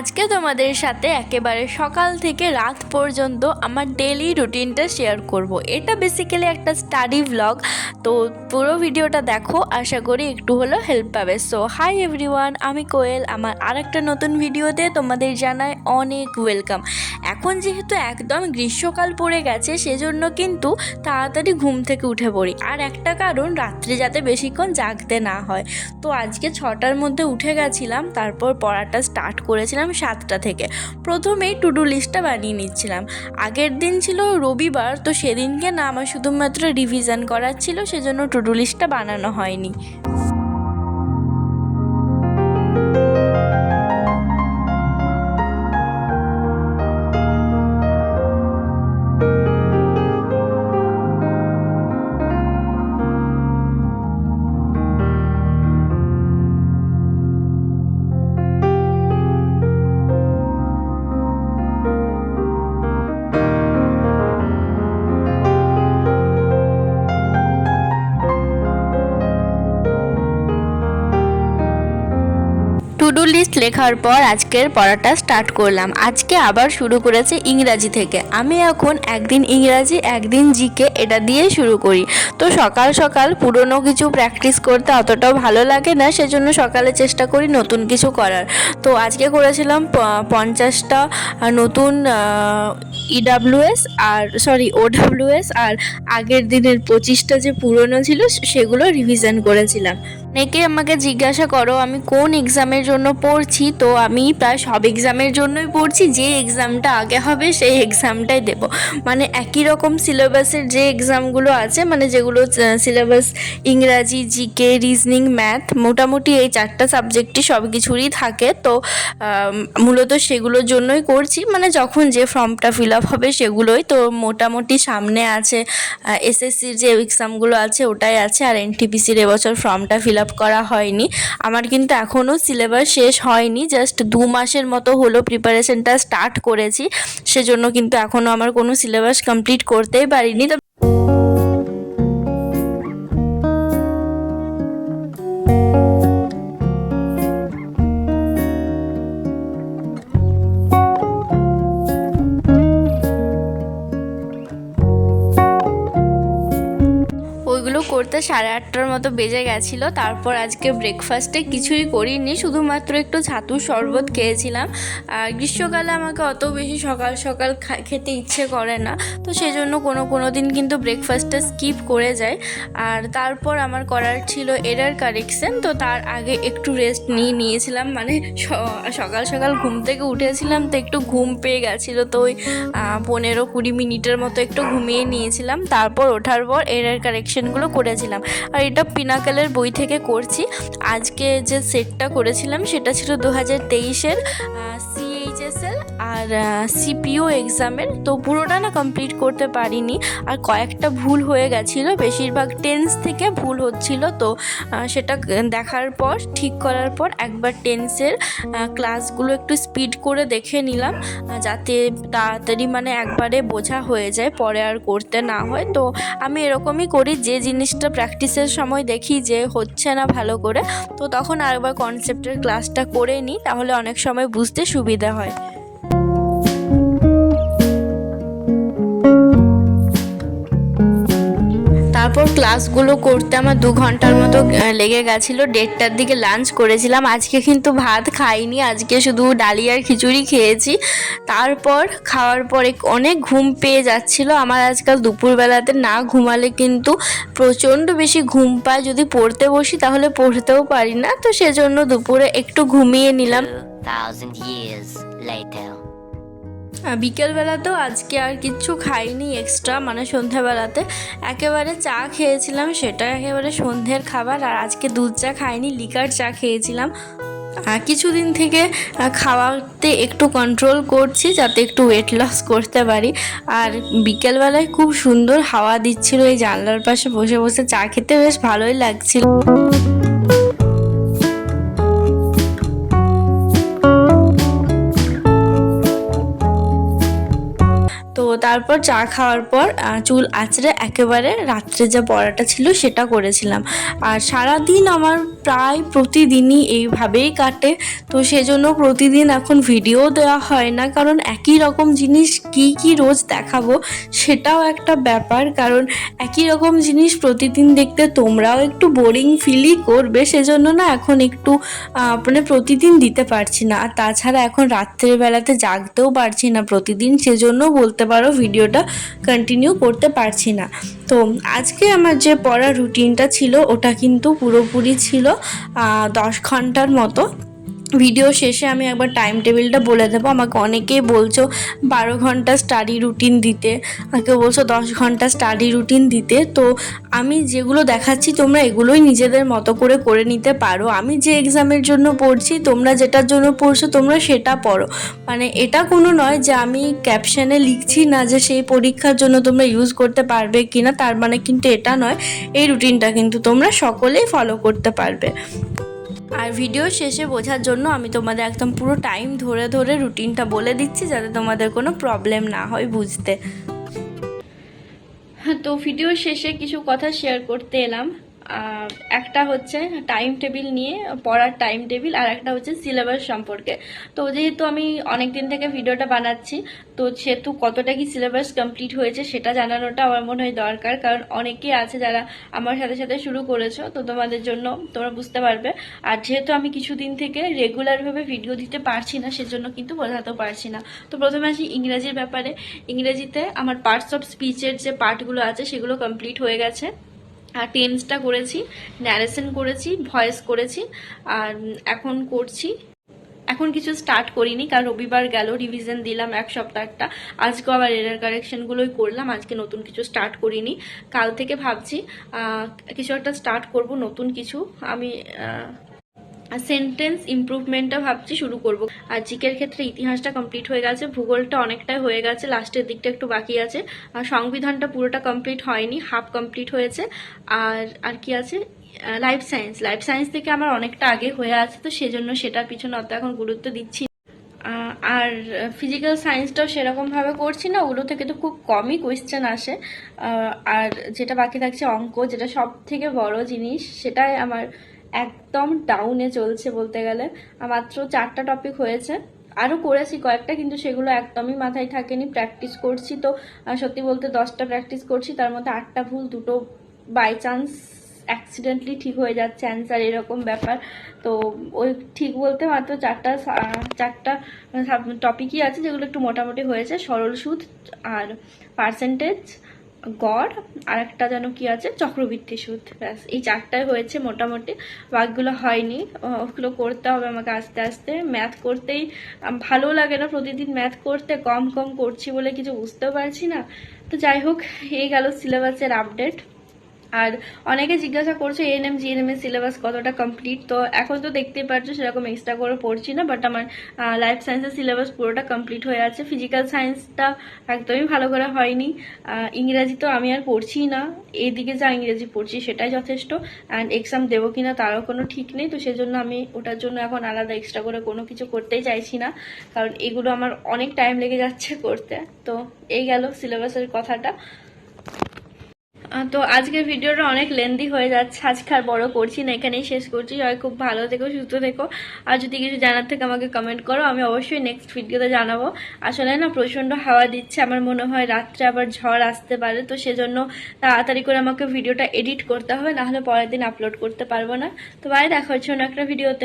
আজকে তোমাদের সাথে একেবারে সকাল থেকে রাত পর্যন্ত আমার ডেইলি রুটিনটা শেয়ার করব। এটা বেসিক্যালি একটা স্টাডি ভ্লগ, তো পুরো ভিডিওটা দেখো, আশা করি একটু হলেও হেল্প পাবে। সো হাই এভরিওয়ান, আমি কোয়েল। আমার আরেকটা নতুন ভিডিওতে তোমাদের জানাই অনেক ওয়েলকাম। এখন যেহেতু একদম গ্রীষ্মকাল পড়ে গেছে, সেজন্য কিন্তু তাড়াতাড়ি ঘুম থেকে উঠে পড়ি। আর একটা কারণ, রাত্রে যাতে বেশিক্ষণ জাগতে না হয়। তো আজকে 6টার মধ্যে উঠে গেছিলাম, তারপর পড়াটা স্টার্ট করেছিলাম 7টা থেকে। প্রথমেই টু ডু লিস্টটা বানিয়ে নিচ্ছিলাম। আগের দিন ছিল রবিবার, তো সেদিনকে না আমার শুধুমাত্র রিভিশন করার ছিল, সেজন্য টু ডু লিস্টটা বানানো হয়নি। টু ডু লিস্ট লেখার পর আজকের পড়াটা স্টার্ট করলাম। আজকে আবার শুরু করেছে ইংরাজি থেকে। আমি এখন একদিন ইংরাজি একদিন জিকে এটা দিয়ে শুরু করি। তো সকাল সকাল পুরনো কিছু প্র্যাকটিস করতে অতটাও ভালো লাগে না, সেজন্য সকালে চেষ্টা করি নতুন কিছু করার। তো আজকে করেছিলাম 50টা নতুন ওডব্লিউএস, আর আগের দিনের 25টা যে পুরনো ছিল সেগুলো রিভিশন করেছিলাম। অনেকে আমাকে জিজ্ঞাসা করো আমি কোন এক্সামের জন্য পড়ছি, তো আমি প্রায় সব এক্সামের জন্যই পড়ছি। যে এক্সামটা আগে হবে সেই এক্সামটাই দেব। মানে একই রকম সিলেবাসের যে এক্সামগুলো আছে, মানে যেগুলো সিলেবাস ইংরাজি, জিকে, রিজনিং, ম্যাথ, মোটামুটি এই 4টা সাবজেক্টই সব কিছুরই থাকে। তো মূলত সেগুলোর জন্যই করছি, মানে যখন যে ফর্মটা ফিল আপ হবে সেগুলোই। তো মোটামুটি সামনে আছে এসএসসির যে এক্সামগুলো আছে ওটাই আছে, আর এনটিপিসির এবছর ফর্মটা ফিল আপ করা হয়নি। আমার কিন্তু এখনও সিলেবাস শেষ হয়নি, জাস্ট 2 মাসের মতো হলো প্রিপারেশনটা স্টার্ট করেছি, সেজন্য কিন্তু এখনও আমার কোনো সিলেবাস কমপ্লিট করতেই পারিনি। ওইগুলো করতে 8:30টার মতো বেজে গেছিলো। তারপর আজকে ব্রেকফাস্টে কিছুই করিনি, শুধুমাত্র একটু ছাতুর শরবত খেয়েছিলাম। আর গ্রীষ্মকালে আমাকে অত বেশি সকাল সকাল খেতে ইচ্ছে করে না, তো সেজন্য কোনো দিন কিন্তু ব্রেকফাস্টটা স্কিপ করে যায়। আর তারপর আমার করার ছিল এরার কারেকশন, তো তার আগে একটু রেস্ট নিয়েছিলাম। মানে সকাল সকাল ঘুম থেকে উঠেছিলাম, তো একটু ঘুম পেয়ে গেছিলো, তো ওই 15-20 মিনিটের মতো একটু ঘুমিয়ে নিয়েছিলাম। তারপর ওঠার পর এরার কারেকশনগুলো করেছিলাম। আর এটা পিনাকেলের বই থেকে করছি। আজকে যে সেটটা করেছিলাম সেটা ছিল 2023-এর সিএইচএসএল আর সিপিও এক্সামের। তো পুরোটা না কমপ্লিট করতে পারিনি, আর কয়েকটা ভুল হয়ে গেছিলো, বেশিরভাগ টেন্স থেকে ভুল হচ্ছিল। তো সেটা দেখার পর ঠিক করার পর একবার টেন্সের ক্লাসগুলো একটু স্পিড করে দেখে নিলাম, যাতে তাড়াতাড়ি মানে একবারে বোঝা হয়ে যায়, পরে আর করতে না হয়। তো আমি এরকমই করি, যে জিনিসটা প্র্যাকটিসের সময় দেখি যে হচ্ছে না ভালো করে, তো তখন আরেকবার কনসেপ্টের ক্লাসটা করে নিই, তাহলে অনেক সময় বুঝতে সুবিধা হয়। তারপর ক্লাসগুলো করতে আমার 2 ঘন্টার মতো লেগে গেছিলো। 1:30টার দিকে লাঞ্চ করেছিলাম। আজকে কিন্তু ভাত খাইনি, আজকে শুধু ডালি আর খিচুড়ি খেয়েছি। তারপর খাওয়ার পরে অনেক ঘুম পেয়ে যাচ্ছিলো আমার। আজকাল দুপুরবেলাতে না ঘুমালে কিন্তু প্রচণ্ড বেশি ঘুম পায়, যদি পড়তে বসি তাহলে পড়তেও পারি না, তো সেজন্য দুপুরে একটু ঘুমিয়ে নিলাম। 2000 years later. বিকেলবেলাতেও আজকে আর কিচ্ছু খাইনি এক্সট্রা, মানে সন্ধ্যাবেলাতে একেবারে চা খেয়েছিলাম, সেটা একেবারে সন্ধ্যের খাবার। আর আজকে দুধ চা খাইনি, লিকার চা খেয়েছিলাম। কিছুদিন থেকে খাওয়াতে একটু কন্ট্রোল করছি, যাতে একটু ওয়েট লস করতে পারি। আর বিকেলবেলায় খুব সুন্দর হাওয়া দিচ্ছিল, এই জানলার পাশে বসে বসে চা খেতে বেশ ভালোই লাগছিল। তারপর তারপর চা খাওয়ার পর চুল আঁচড়ে একেবারে রাত্রে যে পড়াটা ছিল সেটা করেছিলাম। আর সারাদিন আমার প্রায় প্রতিদিনই এইভাবেই কাটে, তো সেজন্য প্রতিদিন এখন ভিডিও দেওয়া হয় না, কারণ একই রকম জিনিস কি রোজ দেখাবো সেটাও একটা ব্যাপার। কারণ একই রকম জিনিস প্রতিদিন দেখতে তোমরাও একটু বোরিং ফিলই করবে, সেজন্য না এখন একটু মানে প্রতিদিন দিতে পারছি না। আর তাছাড়া এখন রাত্রের বেলাতে জাগতেও পারছি না প্রতিদিন, সেজন্য বলতে পারো ভিডিওটা কন্টিনিউ করতে পারছি না। তো আজকে আমার যে পড়ার রুটিনটা ছিল ওটা কিন্তু পুরোপুরি ছিল 10 ঘন্টার মতো। ভিডিও শেষে আমি একবার টাইম টেবিলটা বলে দেবো। আমাকে অনেকেই বলছো 12 ঘন্টা স্টাডি রুটিন দিতে, কেউ বলছো 10 ঘন্টা স্টাডি রুটিন দিতে। তো আমি যেগুলো দেখাচ্ছি তোমরা এগুলোই নিজেদের মতো করে নিতে পারো। আমি যে এক্সামের জন্য পড়ছি, তোমরা যেটার জন্য পড়ছো তোমরা সেটা পড়ো। মানে এটা কোনো নয় যে আমি ক্যাপশনে লিখছি না যে সেই পরীক্ষার জন্য তোমরা ইউজ করতে পারবে কি না, তার মানে কিন্তু এটা নয়। এই রুটিনটা কিন্তু তোমরা সকলেই ফলো করতে পারবে। আর ভিডিও শেষে বোঝার জন্য আমি তোমাদের একদম পুরো টাইম ধরে রুটিনটা বলে দিচ্ছি, যাতে তোমাদের কোনো প্রবলেম না হয় বুঝতে। তো ভিডিও শেষে কিছু কথা শেয়ার করতে এলাম। একটা হচ্ছে টাইম টেবিল নিয়ে, পড়ার টাইম টেবিল, আর একটা হচ্ছে সিলেবাস সম্পর্কে। তো যেহেতু আমি অনেক দিন থেকে ভিডিওটা বানাচ্ছি, তো সেহেতু কতটা কি সিলেবাস কমপ্লিট হয়েছে সেটা জানানোটা আমার মনে হয় দরকার। কারণ অনেকেই আছে যারা আমার সাথে শুরু করেছো, তো তোমাদের জন্য তোমরা বুঝতে পারবে। আর যেহেতু আমি কিছুদিন থেকে রেগুলারভাবে ভিডিও দিতে পারছি না, সেজন্য কিন্তু বোঝাতেও পারছি না। তো প্রথমে আসি ইংরেজির ব্যাপারে। ইংরেজিতে আমার পার্টস অফ স্পিচের যে পার্টগুলো আছে সেগুলো কমপ্লিট হয়ে গেছে। আর টেন্সটা করেছি, ন্যারেশন করেছি, ভয়েস করেছি, আর এখন কিছু স্টার্ট করিনি, কারণ রবিবার গেল, রিভিশন দিলাম এক সপ্তাহটা। আজকে আবার এরার কারেকশনগুলোই করলাম, আজকে নতুন কিছু স্টার্ট করিনি। কাল থেকে ভাবছি কিছু একটা স্টার্ট করব, নতুন কিছু। আমি সেন্টেন্স ইমপ্রুভমেন্টটা ভাবছি শুরু করব। আর জিকের ক্ষেত্রে ইতিহাসটা কমপ্লিট হয়ে গেছে, ভূগোলটা অনেকটাই হয়ে গেছে, লাস্টের দিকটা একটু বাকি আছে। আর সংবিধানটা পুরোটা কমপ্লিট হয়নি, হাফ কমপ্লিট হয়েছে। আর কি আছে, লাইফ সায়েন্স থেকে আমার অনেকটা আগে হয়ে আছে, তো সেজন্য সেটার পিছনে অত এখন গুরুত্ব দিচ্ছি। আর ফিজিক্যাল সায়েন্সটাও সেরকমভাবে করছি না, ওগুলো থেকে তো খুব কমই কোয়েশ্চেন আসে। আর যেটা বাকি থাকছে অঙ্ক, যেটা সব থেকে বড় জিনিস, সেটাই আমার একদম ডাউনে চলছে বলতে গেলে। মাত্র 4টা টপিক হয়েছে, আরও করেছি কয়েকটা, কিন্তু সেগুলো একদমই মাথায় থাকেনি। প্র্যাকটিস করছি তো সত্যি বলতে 10টা প্র্যাকটিস করছি, তার মধ্যে 8টা ভুল, 2টো বাই চান্স অ্যাক্সিডেন্টলি ঠিক হয়ে যাচ্ছে অ্যান্সার, এরকম ব্যাপার। তো ওই ঠিক বলতে মাত্র চারটা টপিকই আছে যেগুলো একটু মোটামুটি হয়েছে, সরল সুদ আর পার্সেন্টেজ, গড়, আর একটা যেন কি আছে, চক্রবৃদ্ধি সুদ। ব্যাস এই 4টাই হয়েছে মোটামুটি, বাকিগুলো হয়নি। ওগুলো করতে হবে আমাকে আস্তে আস্তে। ম্যাথ করতেই ভালো লাগে না, প্রতিদিন ম্যাথ করতে কম করছি বলে কিছু বুঝতেও পারছি না। তো যাই হোক, এই গেল সিলেবাসের আপডেট। আর অনেকে জিজ্ঞাসা করছে এএনএম জিএনএম এর সিলেবাস কতটা কমপ্লিট। তো এখন তো দেখতেই পাচ্ছ সেরকম এক্সট্রা করে পড়ছি না, বাট আমার লাইফ সায়েন্সের সিলেবাস পুরোটা কমপ্লিট হয়ে আছে। ফিজিক্যাল সায়েন্সটা একদমই ভালো করে হয়নি। ইংরেজি তো আমি আর পড়ছি না, এইদিকে যা ইংরেজি পড়ছি সেটাই যথেষ্ট। অ্যান্ড এক্সাম দেবো কিনা তারও কোনো ঠিক নেই, তো সেজন্য আমি ওটার জন্য এখন আলাদা এক্সট্রা করে কোনো কিছু করতেই চাইছি না, কারণ এগুলো আমার অনেক টাইম লেগে যাচ্ছে করতে। তো এই গেল সিলেবাসের কথাটা। তো আজকের ভিডিওটা অনেক লেন্দি হয়ে যাচ্ছে, আজকে আর বড় করছি না, এখানেই শেষ করছি। সবাই খুব ভালো থেকো, সুস্থ থেকো। আর যদি কিছু জানার থেকে আমাকে কমেন্ট করো, আমি অবশ্যই নেক্সট ভিডিওতে জানাবো। আসলে না প্রচণ্ড হাওয়া দিচ্ছে, আমার মনে হয় রাত্রে আবার ঝড় আসতে পারে, তো সেজন্য তাড়াতাড়ি করে আমাকে ভিডিওটা এডিট করতে হবে, নাহলে পরের দিন আপলোড করতে পারবো না। তো বাই, দেখা হচ্ছে অন্য একটা ভিডিওতে।